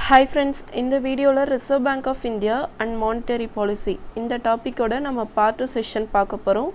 Hi friends, in the video Reserve Bank of India and Monetary Policy இந்த டாபிக்கோட நம்ம part 2 session பார்க்க போகிறோம்.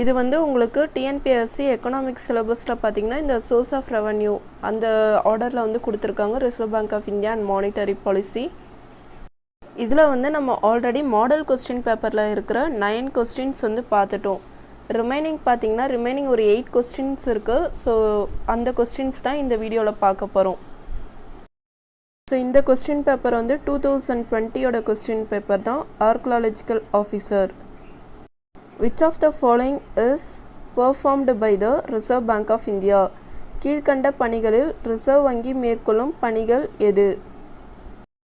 இது உங்களுக்கு TNPSC எக்கனாமிக்ஸ் சிலபஸில் பார்த்தீங்கன்னா இந்த சோர்ஸ் ஆஃப் ரெவன்யூ அந்த ஆர்டரில் கொடுத்துருக்காங்க reserve bank of India and monetary policy. இதில் நம்ம ஆல்ரெடி மாடல் கொஸ்டின் பேப்பரில் இருக்கிற 9 கொஸ்டின்ஸ் பார்த்துட்டோம். ரிமைனிங் ஒரு 8 கொஸ்டின்ஸ் இருக்குது. ஸோ அந்த கொஸ்டின்ஸ் தான் இந்த வீடியோவில் பார்க்க போகிறோம். ஸோ இந்த கொஸ்டின் பேப்பர் 2020 கொஸ்டின் பேப்பர் தான். Archaeological officer, which of the following is performed by the reserve bank of India? கீழ்கண்ட பணிகளில் ரிசர்வ் வங்கி மேற்கொள்ளும் பணிகள் எது?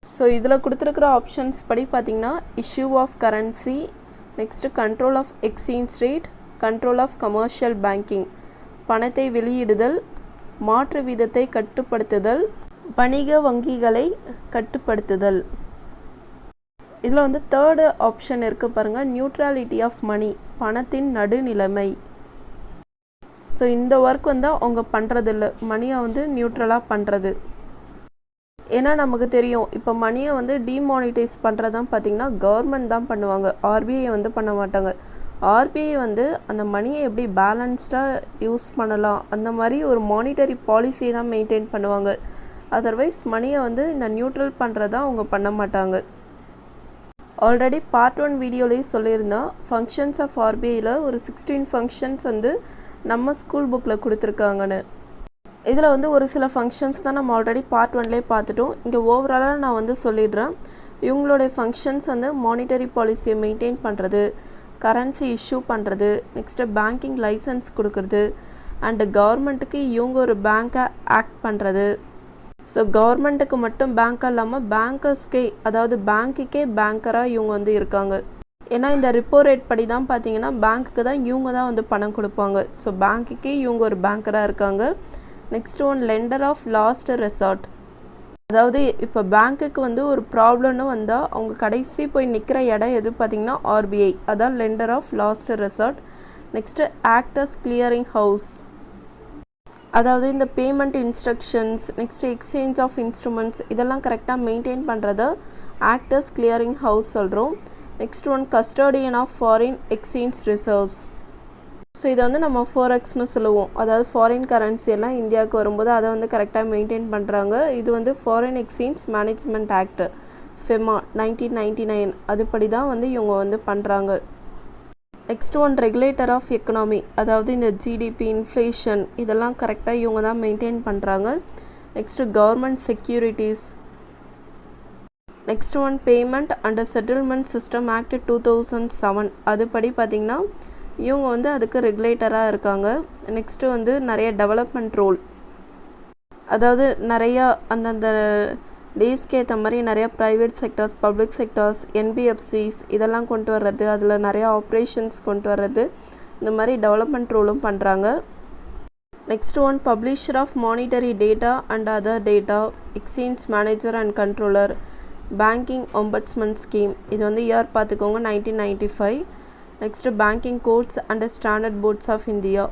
ஸோ இதில் கொடுத்துருக்கிற ஆப்ஷன்ஸ் படி பார்த்திங்கன்னா issue of currency, next control of exchange rate, control of commercial banking, பணத்தை வெளியிடுதல், மாற்று வீதத்தை கட்டுப்படுத்துதல், வணிக வங்கிகளை கட்டுப்படுத்துதல். இதில் தேர்டு ஆப்ஷன் இருக்குது பாருங்கள், நியூட்ரலிட்டி ஆஃப் மணி, பணத்தின் நடுநிலைமை. ஸோ இந்த ஒர்க் அவங்க பண்ணுறதில்ல, மணியை நியூட்ரலாக பண்ணுறது. ஏன்னா நமக்கு தெரியும் இப்போ மணியை டிமானிட்டைஸ் பண்ணுறதான் பார்த்திங்கன்னா கவர்மெண்ட் தான் பண்ணுவாங்க, ஆர்பிஐ பண்ண மாட்டாங்க. ஆர்பிஐ அந்த மணியை எப்படி பேலன்ஸ்டாக யூஸ் பண்ணலாம் அந்த மாதிரி ஒரு மானிட்டரி பாலிசியை தான் மெயின்டைன் பண்ணுவாங்க. அதர்வைஸ் மணியை இந்த நியூட்ரல் பண்ணுறதா அவங்க பண்ண மாட்டாங்க. ஆல்ரெடி பார்ட் 1 வீடியோலேயும் சொல்லியிருந்தோம், ஃபங்க்ஷன்ஸ் ஆஃப் ஆர்பிஐயில் ஒரு 16 ஃபங்க்ஷன்ஸ் நம்ம ஸ்கூல் புக்கில் கொடுத்துருக்காங்கன்னு. இதில் ஒரு சில ஃபங்க்ஷன்ஸ் தான் நம்ம ஆல்ரெடி பார்ட் 1லேயே பார்த்துட்டோம். இங்கே ஓவராலாக நான் சொல்லிடுறேன். இவங்களுடைய ஃபங்க்ஷன்ஸ் மானிட்டரி பாலிசியை மெயின்டைன் பண்ணுறது, கரன்சி இஷ்யூ பண்ணுறது, நெக்ஸ்ட்டு பேங்கிங் லைசன்ஸ் கொடுக்குறது, அண்டு கவர்மெண்ட்டுக்கு இவங்க ஒரு பேங்க்கை ஆக்ட் பண்ணுறது. ஸோ கவர்மெண்ட்டுக்கு மட்டும் பேங்காக இல்லாமல் பேங்கர்ஸ்க்கே, அதாவது பேங்க்குக்கே பேங்கராக இவங்க இருக்காங்க. ஏன்னா இந்த ரிப்போ ரேட் படி தான் பார்த்தீங்கன்னா பேங்க்குக்கு தான் இவங்க தான் பணம் கொடுப்பாங்க. ஸோ பேங்க்குக்கே இவங்க ஒரு பேங்கராக இருக்காங்க. Next lender of last resort, அதாவது இப்போ பேங்க்குக்கு ஒரு ப்ராப்ளம்னு வந்தால் அவங்க கடைசி போய் நிற்கிற இடம் எது பார்த்திங்கன்னா ஆர்பிஐ, அதான் lender of last resort. Next acts as clearing house, அதாவது இந்த payment instructions, next exchange of instruments இதெல்லாம் கரெக்டாக மெயின்டைன் பண்ணுறத ஆக்டர்ஸ் கிளியரிங் ஹவுஸ் சொல்கிறோம். Next custodian of foreign exchange reserves. So இதை நம்ம ஃபோரெக்ஸ்னு சொல்லுவோம், அதாவது ஃபாரின் கரன்சி எல்லாம் இந்தியாவுக்கு வரும்போது அதை கரெக்டாக மெயின்டைன் பண்ணுறாங்க. இது foreign exchange management act FEMA 1999 அதுபடி தான் இவங்க பண்ணுறாங்க. நெக்ஸ்ட் ரெகுலேட்டர் ஆஃப் எக்கனாமி, அதாவது இந்த ஜிடிபி, இன்ஃப்ளேஷன் இதெல்லாம் கரெக்டாக இவங்க தான் மெயின்டைன் பண்ணுறாங்க. Next government securities. Next payment and settlement system act 2007 அதுபடி பார்த்திங்கன்னா இவங்க அதுக்கு ரெகுலேட்டராக இருக்காங்க. நெக்ஸ்ட்டு நிறைய டெவலப்மெண்ட் ரோல், அதாவது நிறையா அந்தந்த டேஸ்க்கு ஏற்ற மாதிரி நிறையா private sectors, public sectors, NBFCs இதெல்லாம் கொண்டு வர்றது, அதில் நிறையா ஆப்ரேஷன்ஸ் கொண்டு வர்றது, இந்த மாதிரி டெவலப்மெண்ட் ரோலும் பண்ணுறாங்க. Next publisher of monetary data and other data, exchange manager and controller, banking ombudsman scheme. இது இயர் பார்த்துக்கோங்க 1995. Next banking codes and standard boards of India.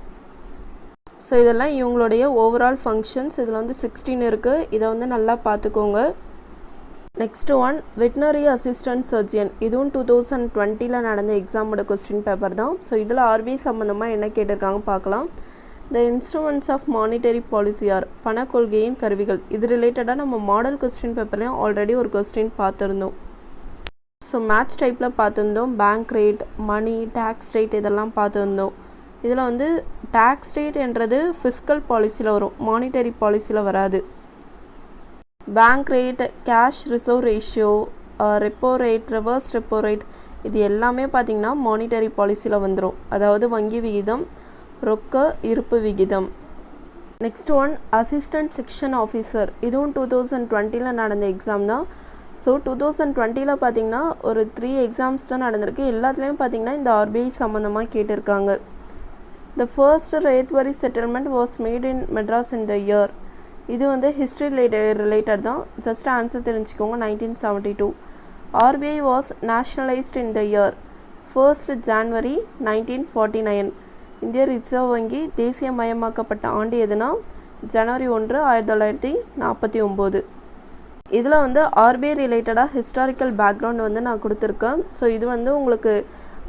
So இதெல்லாம் இவங்களுடைய ஓவரால் ஃபங்க்ஷன்ஸ். இதில் 16 இருக்குது, இதை நல்லா பார்த்துக்கோங்க. நெக்ஸ்ட் வெட்டினரி அசிஸ்டன்ட் சர்ஜியன், இதுவும் 2020 நடந்த எக்ஸாமோட கொஸ்டின் பேப்பர் தான். ஸோ இதில் ஆர்பிஐ சம்மந்தமாக என்ன கேட்டிருக்காங்க பார்க்கலாம். The instruments of monetary policy are, பண கொள்கையின் கருவிகள். இது ரிலேட்டடாக நம்ம மாடல் கொஸ்டின் பேப்பர்லேயும் ஆல்ரெடி ஒரு கொஸ்டின் பார்த்துருந்தோம். ஸோ மேட்ச் டைப்பில் பார்த்துருந்தோம். Bank rate, money, tax rate இதெல்லாம் பார்த்துருந்தோம். இதில் டேக்ஸ் ரேட் என்றது ஃபிஸ்கல் பாலிசியில் வரும், மானிட்டரி பாலிசியில் வராது. Bank rate, cash reserve ratio, repo rate, reverse repo rate இது எல்லாமே பார்த்திங்கன்னா மானிட்டரி பாலிசியில் வந்துடும், அதாவது வங்கி விகிதம், ரொக்க இருப்பு விகிதம். நெக்ஸ்ட் அசிஸ்டன்ட் செக்ஷன் ஆஃபீஸர், இதுவும் 2020 நடந்த எக்ஸாம் தான். ஸோ 2020 பார்த்திங்கன்னா ஒரு 3 எக்ஸாம்ஸ் தான் நடந்திருக்கு. எல்லாத்துலேயும் பார்த்திங்கன்னா இந்த ஆர்பிஐ சம்மந்தமாக கேட்டிருக்காங்க. The first rate worry settlement was made in Madras in the year. இது history related தான், just answer தெரிஞ்சுக்கோங்க 1972. RBI was nationalized in the year 1st January 1949. இந்திய ரிசர்வ் வங்கி தேசியமயமாக்கப்பட்ட ஆண்டு எதுனா ஜனவரி 1, 1949. இதில் வந்து ஆர்பிஐ ரிலேட்டடாக ஹிஸ்டாரிக்கல் பேக்ரவுண்ட் வந்து நான் கொடுத்துருக்கேன். ஸோ இது வந்து உங்களுக்கு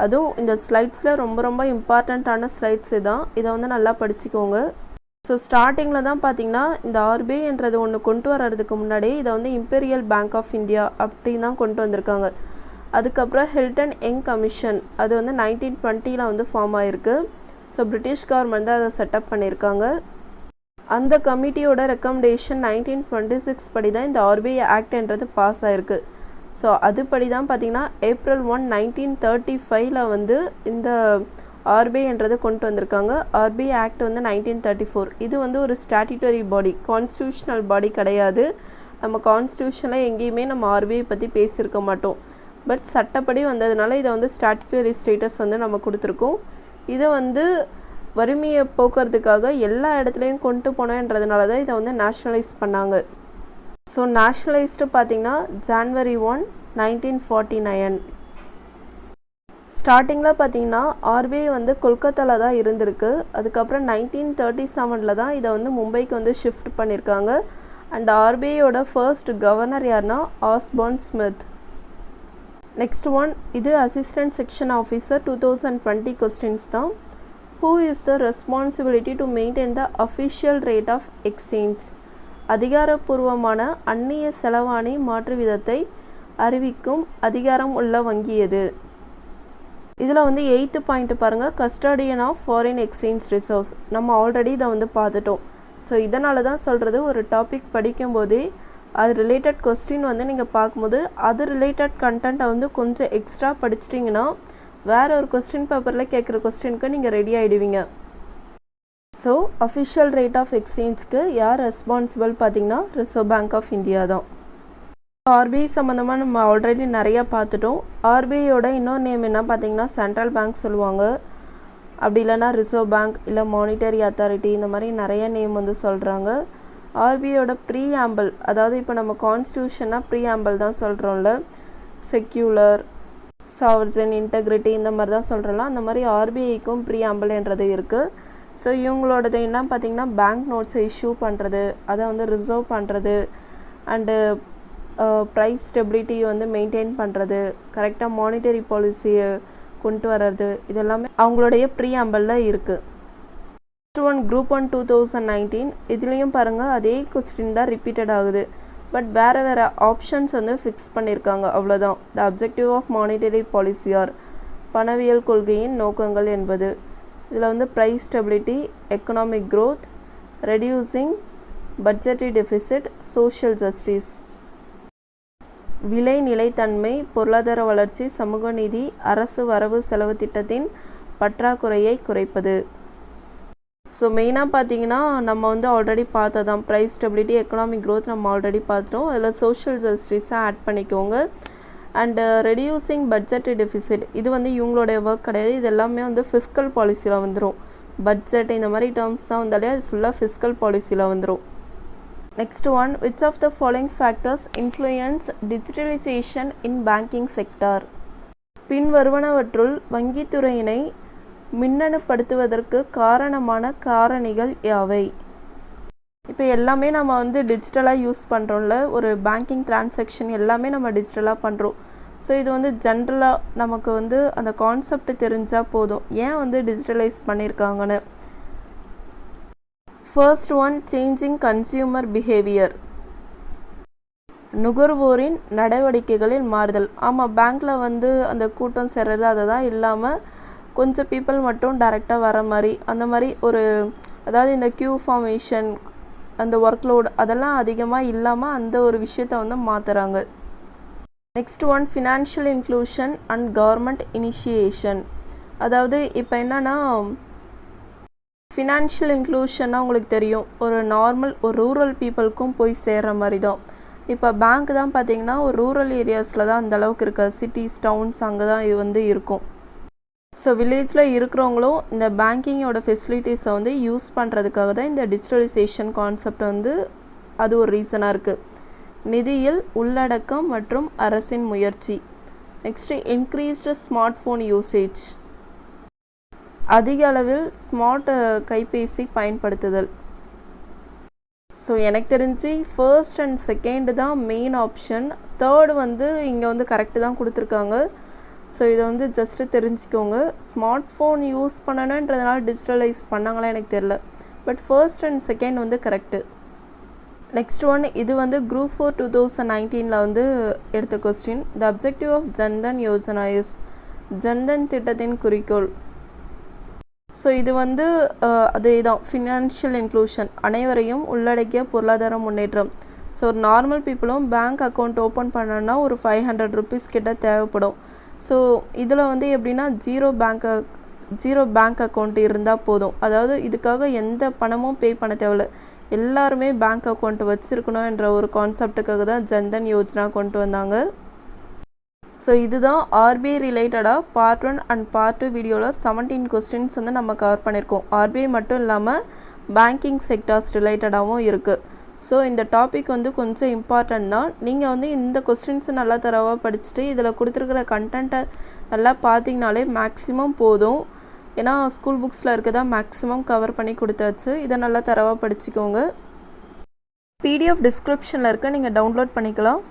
அதுவும் இந்த ஸ்லைட்ஸில் ரொம்ப ரொம்ப இம்பார்ட்டண்ட்டான ஸ்லைட்ஸ் இதான். இதை வந்து நல்லா படிச்சுக்கோங்க. ஸோ ஸ்டார்டிங்கில் தான் பார்த்தீங்கன்னா இந்த ஆர்பிஐன்றது ஒன்று கொண்டு வர்றதுக்கு முன்னாடி இதை வந்து இம்பீரியல் பேங்க் ஆஃப் இந்தியா அப்படின்னு தான் கொண்டு வந்திருக்காங்க. அதுக்கப்புறம் ஹில்டன் யங் கமிஷன் அது வந்து 1920 வந்து ஃபார்ம் ஆகிருக்கு. ஸோ பிரிட்டிஷ் கவர்மெண்ட் தான் அதை செட்டப் பண்ணியிருக்காங்க. அந்த கமிட்டியோட ரெக்கமெண்டேஷன் 1926 படி தான் இந்த ஆர்பிஐ ஆக்ட்ன்றது பாஸ் ஆகிருக்கு. ஸோ அதுபடி தான் பார்த்திங்கன்னா April 1, 1935 வந்து இந்த ஆர்பிஐன்றது கொண்டு வந்திருக்காங்க. ஆர்பிஐ ஆக்ட் வந்து 1934. இது வந்து ஒரு ஸ்டாட்யூட்டரி பாடி, கான்ஸ்டியூஷனல் பாடி கிடையாது. நம்ம கான்ஸ்டியூஷனில் எங்கேயுமே நம்ம ஆர்பிஐ பற்றி பேசியிருக்க மாட்டோம். பட் சட்டப்படி வந்ததுனால இதை வந்து ஸ்டாட்யூட்டரி ஸ்டேட்டஸ் வந்து நம்ம கொடுத்துருக்கோம். இதை வந்து வறுமையை போக்குறதுக்காக எல்லா இடத்துலையும் கொண்டு போனோன்றதுனால தான் இதை வந்து நேஷ்னலைஸ் பண்ணாங்க. ஸோ நேஷ்னலைஸ்டு பார்த்திங்கன்னா January 1, 1949. ஸ்டார்டிங்கில் பார்த்திங்கன்னா ஆர்பிஐ வந்து கொல்கத்தாவில் தான் இருந்திருக்கு. அதுக்கப்புறம் 1937 தான் இதை வந்து மும்பைக்கு வந்து ஷிஃப்ட் பண்ணியிருக்காங்க. அண்ட் ஆர்பிஐயோட ஃபர்ஸ்ட் கவர்னர் யாருன்னா ஆஸ்பார்ன் ஸ்மித். நெக்ஸ்ட் ஒன், இது அசிஸ்டன்ட் செக்ஷன் ஆஃபீஸர் 2020 கொஸ்டின்ஸ் தான். Who is the responsibility to maintain the official rate of exchange? அதிகாரப்பூர்வமான அந்நிய செலவாணி மாற்று விதத்தை அறிவிக்கும் அதிகாரம் உள்ள வங்கி எது? இதில் வந்து 8th பாயிண்ட் பாருங்கள், custodian of foreign exchange reserves. நம்ம ஆல்ரெடி இதை வந்து பார்த்துட்டோம். ஸோ இதனால தான் சொல்கிறது, ஒரு டாபிக் படிக்கும்போதே அது ரிலேட்டட் கொஸ்டின் வந்து நீங்கள் பார்க்கும்போது அது ரிலேட்டட் கண்டென்ட்டை வந்து கொஞ்சம் எக்ஸ்ட்ரா படிச்சிட்டிங்கன்னா வேறு ஒரு கொஸ்டின் பேப்பரில் கேட்குற கொஸ்டினுக்கு நீங்கள் ரெடி ஆகிடுவீங்க. ஸோ அஃபிஷியல் ரேட் ஆஃப் எக்ஸ்சேஞ்சுக்கு யார் ரெஸ்பான்சிபிள் பார்த்திங்கன்னா ரிசர்வ் பேங்க் ஆஃப் இந்தியா தான். ஆர்பிஐ சம்மந்தமாக நம்ம ஆல்ரெடி நிறையா பார்த்துட்டோம். ஆர்பிஐயோட இன்னொரு நேம் என்ன பார்த்திங்கன்னா சென்ட்ரல் பேங்க் சொல்லுவாங்க. அப்படி இல்லைனா ரிசர்வ் பேங்க், இல்லை மானிட்டரி அத்தாரிட்டி, இந்த மாதிரி நிறைய நேம் வந்து சொல்கிறாங்க. ஆர்பிஐயோட ப்ரீஆம்பிள், அதாவது இப்போ நம்ம கான்ஸ்டியூஷனாக ப்ரீஆம்பிள் தான் சொல்கிறோம்ல, செக்யூலர், சாவர்ஜன், இன்டெகிரிட்டி, இந்த மாதிரி தான் சொல்கிறோம்ல, அந்த மாதிரி ஆர்பிஐக்கும் ப்ரீஆம்பிள்ன்றது இருக்குது. ஸோ இவங்களோடது என்ன பார்த்திங்கன்னா பேங்க் நோட்ஸை இஷ்யூ பண்ணுறது, அதை வந்து ரிசர்வ் பண்ணுறது, அண்டு ப்ரைஸ் ஸ்டெபிலிட்டி வந்து மெயின்டைன் பண்ணுறது, கரெக்டாக மானிட்டரி பாலிசியை கொண்டு வர்றது, இதெல்லாமே அவங்களுடைய ப்ரீஆம்பிளில் இருக்குது. Next one group 1 2019. இதுலேயும் பாருங்கள் அதே கொஸ்டின் தான் ரிப்பீட்டட் ஆகுது. பட் வேறு ஆப்ஷன்ஸ் வந்து ஃபிக்ஸ் பண்ணியிருக்காங்க, அவ்வளோதான். The objective of monetary policy or பணவியல் கொள்கையின் நோக்கங்கள் என்பது. இதில் வந்து price stability, economic growth, reducing budgetary deficit, social justice. விலை நிலைத்தன்மை, பொருளாதார வளர்ச்சி, சமூக நீதி, அரசு வரவு செலவு திட்டத்தின் பற்றாக்குறையை குறைப்பது. ஸோ மெயினாக பார்த்தீங்கன்னா நம்ம வந்து ஆல்ரெடி பார்த்ததான் ப்ரைஸ் ஸ்டெபிலிட்டி, எக்கனாமிக் க்ரோத் நம்ம ஆல்ரெடி பார்த்துட்டோம். அதில் சோஷியல் ஜஸ்டிஸை ஆட் பண்ணிக்கோங்க. அண்டு ரெடியூசிங் பட்ஜெட் டெஃபிசிட், இது வந்து இவங்களுடைய ஒர்க் கிடையாது. இது எல்லாமே வந்து ஃபிஸ்கல் பாலிசியில் வந்துடும். பட்ஜெட் இந்த மாதிரி டேர்ம்ஸ் தான் வந்தாலே அது ஃபுல்லாக ஃபிஸ்கல் பாலிசியில் வந்துடும். Next one, which of the following factors influence digitalisation in banking sector? பின்வருவனவற்றுள் வங்கித்துறையினை மின்னணுப்படுத்துவதற்கு காரணமான காரணிகள் யாவை? இப்போ எல்லாமே நம்ம வந்து டிஜிட்டலாக யூஸ் பண்ணுறோம்ல, ஒரு பேங்கிங் டிரான்சாக்ஷன் எல்லாமே நம்ம டிஜிட்டலாக பண்ணுறோம். ஸோ இது வந்து ஜென்ரலாக நமக்கு வந்து அந்த கான்செப்ட் தெரிஞ்சால் போதும் ஏன் வந்து டிஜிட்டலைஸ் பண்ணியிருக்காங்கன்னு. First one, changing consumer behaviour, நுகர்வோரின் நடவடிக்கைகளில் மாறுதல். ஆமாம், பேங்க்கில் வந்து அந்த கூட்டம் சேர்றது அதை தான் இல்லாமல் கொஞ்சம் பீப்புள் மட்டும் டைரெக்டாக வர மாதிரி, அந்த மாதிரி ஒரு, அதாவது இந்த கியூ ஃபார்மேஷன், அந்த ஒர்க் லோடு அதெல்லாம் அதிகமாக இல்லாமல் அந்த ஒரு விஷயத்தை வந்து மாற்றுறாங்க. Next one, financial inclusion and government initiation. அதாவது இப்போ என்னென்னா ஃபினான்ஷியல் இன்க்ளூஷன்னா உங்களுக்கு தெரியும், ஒரு நார்மல் ஒரு ரூரல் பீப்புளுக்கும் போய் சேர்கிற மாதிரி தான். இப்போ பேங்க் தான் பார்த்திங்கன்னா ஒரு ரூரல் ஏரியாஸில் தான் அந்தளவுக்கு இருக்க, சிட்டிஸ் டவுன்ஸ் அங்கே தான் இது வந்து இருக்கும். ஸோ வில்லேஜில் இருக்கிறவங்களும் இந்த பேங்கிங்கோட ஃபெசிலிட்டிஸை வந்து யூஸ் பண்ணுறதுக்காக தான் இந்த டிஜிட்டலைசேஷன் கான்செப்ட் வந்து அது ஒரு ரீசனாக இருக்குது. நிதியில் உள்ளடக்கம் மற்றும் அரசின் முயற்சி. Next increased smart phone usage, அதிக அளவில் ஸ்மார்ட் கைபேசி பயன்படுத்துதல். ஸோ எனக்கு தெரிஞ்சு ஃபர்ஸ்ட் அண்ட் செகண்ட் தான் மெயின் ஆப்ஷன். தேர்டு வந்து இங்கே வந்து கரெக்டு தான் கொடுத்துருக்காங்க. ஸோ இதை வந்து ஜஸ்ட்டு தெரிஞ்சுக்கோங்க. ஸ்மார்ட் ஃபோன் யூஸ் பண்ணணுன்றதுனால டிஜிட்டலைஸ் பண்ணாங்களா எனக்கு தெரில. பட் ஃபர்ஸ்ட் அண்ட் செகண்ட் வந்து கரெக்டு. நெக்ஸ்ட் ஒன், இது வந்து குரூப் 4 2019 வந்து எடுத்த question. The objective of Jan Dhan Yojana is, Jan Dhan திட்டத்தின் குறிக்கோள். ஸோ இது வந்து அதே தான், ஃபினான்ஷியல் இன்க்ளூஷன், அனைவரையும் உள்ளடக்கிய பொருளாதார முன்னேற்றம். ஸோ ஒரு நார்மல் பீப்புளும் பேங்க் அக்கௌண்ட் ஓப்பன் பண்ணணுன்னா ஒரு 500 ருபீஸ் கிட்ட தேவைப்படும். ஸோ இதில் வந்து எப்படின்னா ஜீரோ பேங்க் அக்கௌண்ட் இருந்தால் போதும். அதாவது இதுக்காக எந்த பணமும் பே பண்ண தேவையில்ல, எல்லாருமே பேங்க் அக்கௌண்ட் வச்சுருக்கணும் என்ற ஒரு கான்செப்டுக்காக தான் ஜன்தன் யோஜனா கொண்டு வந்தாங்க. ஸோ இதுதான் ஆர்பிஐ ரிலேட்டடாக பார்ட் 1 அண்ட் பார்ட் 2 வீடியோவில் 17 கொஸ்டின்ஸ் வந்து நம்ம கவர் பண்ணியிருக்கோம். ஆர்பிஐ மட்டும் இல்லாமல் பேங்கிங் செக்டார்ஸ் ரிலேட்டடாகவும் இருக்குது. ஸோ இந்த டாபிக் வந்து கொஞ்சம் இம்பார்ட்டன்ட் தான். நீங்கள் வந்து இந்த கொஸ்டின்ஸை நல்லா தரவாக படிச்சுட்டு இதில் கொடுத்துருக்கிற கண்டென்ட்டை நல்லா பார்த்தீங்கனாலே மேக்ஸிமம் போதும். ஏன்னா ஸ்கூல் புக்ஸில் இருக்கதா மேக்ஸிமம் கவர் பண்ணி கொடுத்தாச்சு. இதை நல்லா தரவாக படிச்சுக்கோங்க. பிடிஎஃப் டிஸ்கிரிப்ஷனில் இருக்க, நீங்கள் டவுன்லோட் பண்ணிக்கலாம்.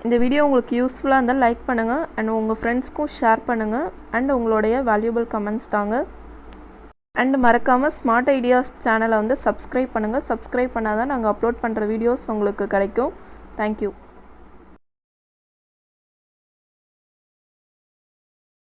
இந்த வீடியோ உங்களுக்கு யூஸ்ஃபுல்லாக இருந்தால் லைக் பண்ணுங்கள் அண்ட் உங்கள் ஃப்ரெண்ட்ஸ்க்கும் ஷேர் பண்ணுங்கள் அண்ட் உங்களுடைய வேல்யூபிள் கமெண்ட்ஸ் தாங்க. அண்ட் மறக்காமல் ஸ்மார்ட் ஐடியாஸ் சேனலை வந்து சப்ஸ்கிரைப் பண்ணுங்கள். சப்ஸ்கிரைப் பண்ணால் தான் நாங்கள் அப்லோட் பண்ணுற வீடியோஸ் உங்களுக்கு கிடைக்கும். தேங்க்யூ.